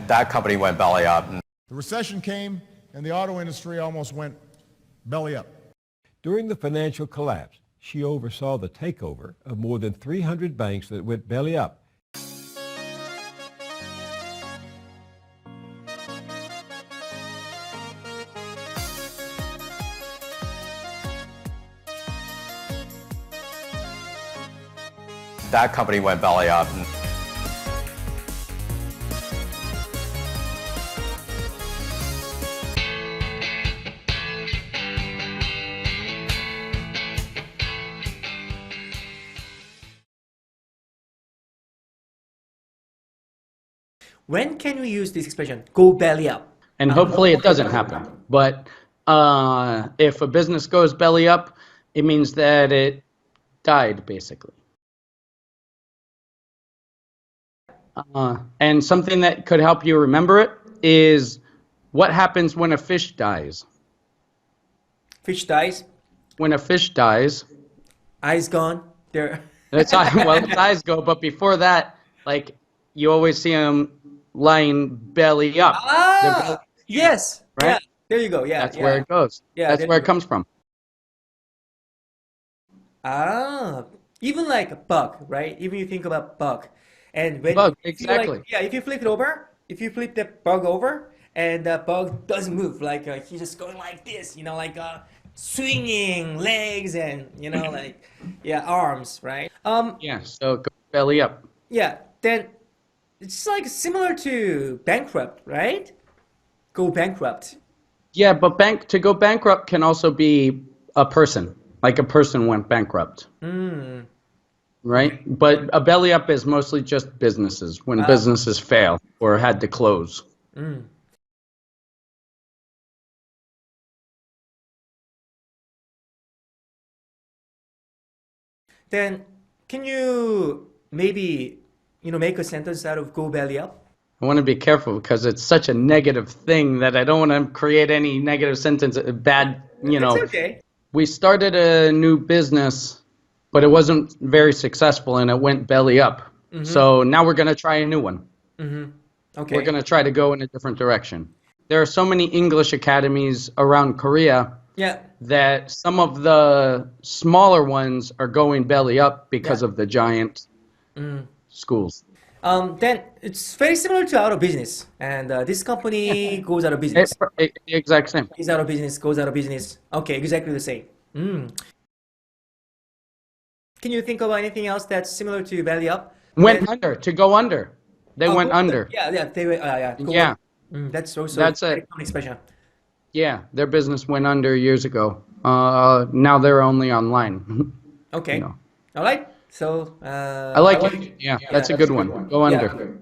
That company went belly up. The recession came and the auto industry almost went belly up. During the financial collapse, she oversaw the takeover of more than 300 banks that went belly up. That company went belly up. When can we use this expression, go belly up? And hopefully it doesn't happen. But if a business goes belly up, it means that it died, basically. And something that could help you remember it is what happens when a fish dies. Fish dies. When a fish dies, Eyes gone. There. its eyes go, but before that, like, you always see them lying belly up. Ah, yes. Right? Yeah. There you go. Yeah. That's where it goes. Yeah, that's where it comes from. Ah, even like a bug, right? Even you think about bug, and when Bug, if you exactly. if you flip it over, if you flip the bug over, and the bug doesn't move, like he's just going like this, like swinging legs and like arms, right? Yeah, so go belly up. Yeah, then it's like similar to bankrupt, right? Go bankrupt. Yeah, but to go bankrupt can also be a person. Like a person went bankrupt. Right? But a belly up is mostly just businesses, when businesses fail or had to close. Then can you maybe make a sentence out of go belly up? I want to be careful because it's such a negative thing that I don't want to create any negative sentence, bad, It's okay. We started a new business, but it wasn't very successful and it went belly up. So now we're going to try a new one. Okay. We're going to try to go in a different direction. There are so many English academies around Korea Yeah. that some of the smaller ones are going belly up because of the giant schools. Then it's very similar to out of business, and this company goes out of business. The exact same. Is out of business, goes out of business. Okay, exactly the same. Can you think of anything else that's similar to belly up? Went under, to go under. They went go under. Yeah, they went. Go Yeah. under. That's also That's a very it. common expression. Yeah, their business went under years ago. Now they're only online. Okay. No. All right. So I like it. Yeah, that's a good one. Go under.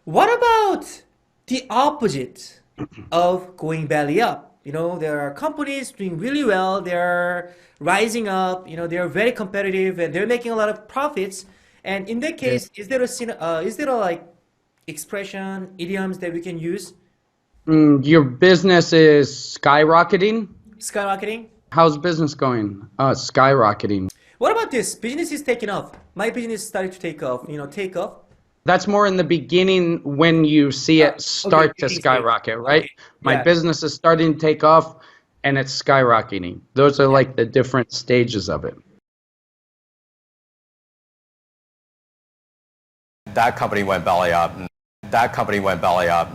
What about the opposite of going belly up? There are companies doing really well. They're rising up. They're very competitive and they're making a lot of profits. And in that case, is there a like expression, idioms that we can use? Your business is skyrocketing. Skyrocketing. How's business going? Skyrocketing. What about this? Business is taking off. My business started to take off. Take off. That's more in the beginning when you see it start to skyrocket, right? Okay. My Yeah. business is starting to take off and it's skyrocketing. Those are like the different stages of it. That company went belly up. That company went belly up.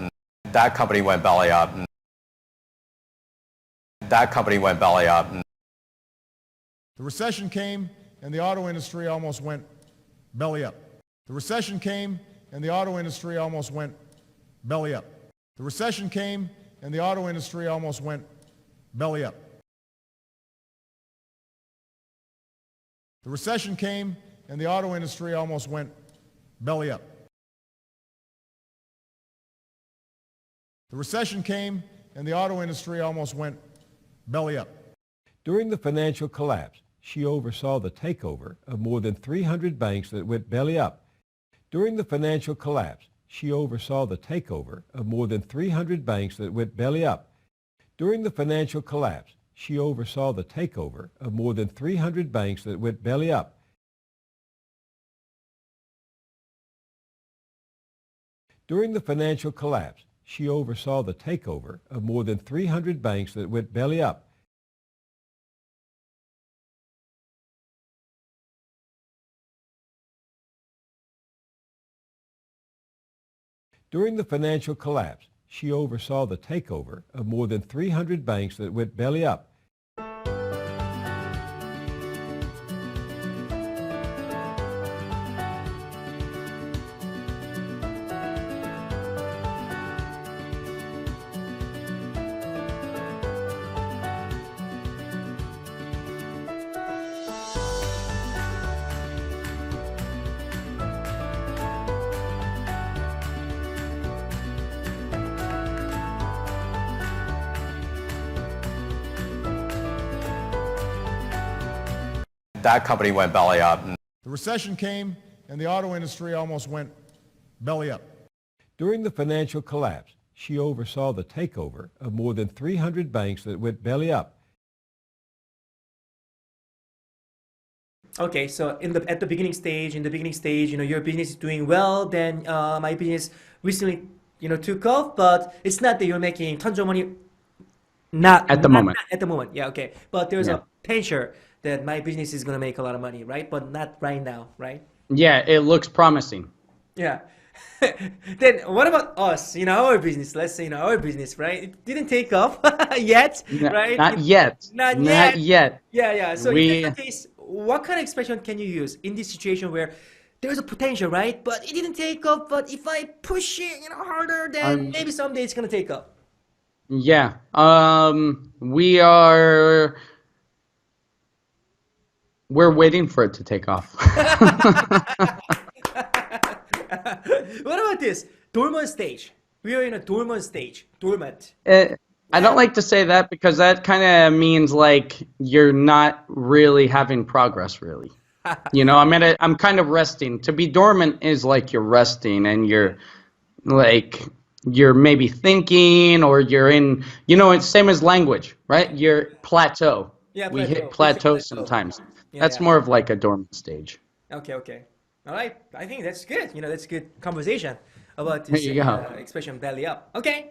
That company went belly up. That company went belly up. The recession came and the auto industry almost went belly up. The recession came and the auto industry almost went belly up. The recession came and the auto industry almost went belly up. The recession came and the auto industry almost went belly up. The recession came and the auto industry almost went belly up. During the financial collapse, she oversaw the takeover of more than 300 banks that went belly up. During the financial collapse, she oversaw the takeover of more than 300 banks that went belly up. During the financial collapse, she oversaw the takeover of more than 300 banks that went belly up. During the financial collapse, she oversaw the takeover of more than 300 banks that went belly up. During the financial collapse, she oversaw the takeover of more than 300 banks that went belly up. That company went belly up. The recession came and the auto industry almost went belly up. During the financial collapse, she oversaw the takeover of more than 300 banks that went belly up. Okay, so at the beginning stage, your business is doing well. Then my business recently, took off, but it's not that you're making tons of money. Not At the moment. Not at the moment, yeah, okay. But there's Yeah. a potential that my business is gonna make a lot of money, right? But not right now, right? Yeah, it looks promising. Yeah. Then what about us? Our business. Let's say our business, right? It didn't take off yet, right? Not yet. Not Not yet. Yeah, yeah. So We- in that case, what kind of expression can you use in this situation where there's a potential, right? But it didn't take off. But if I push it, harder, then maybe someday it's gonna take off. Yeah. We're waiting for it to take off. What about this? Dormant stage. We are in a dormant stage. Dormant. I don't like to say that because that kind of means like you're not really having progress, really. I'm kind of resting. To be dormant is like you're resting and you're maybe thinking or you're in, it's same as language, right? You're plateau. Yeah, We plateau. hit plateau Basic plateau. sometimes. Yeah, That's yeah. more of like a dormant stage. Okay. All right. I think that's good. That's good conversation about this There you go. expression belly up. Okay.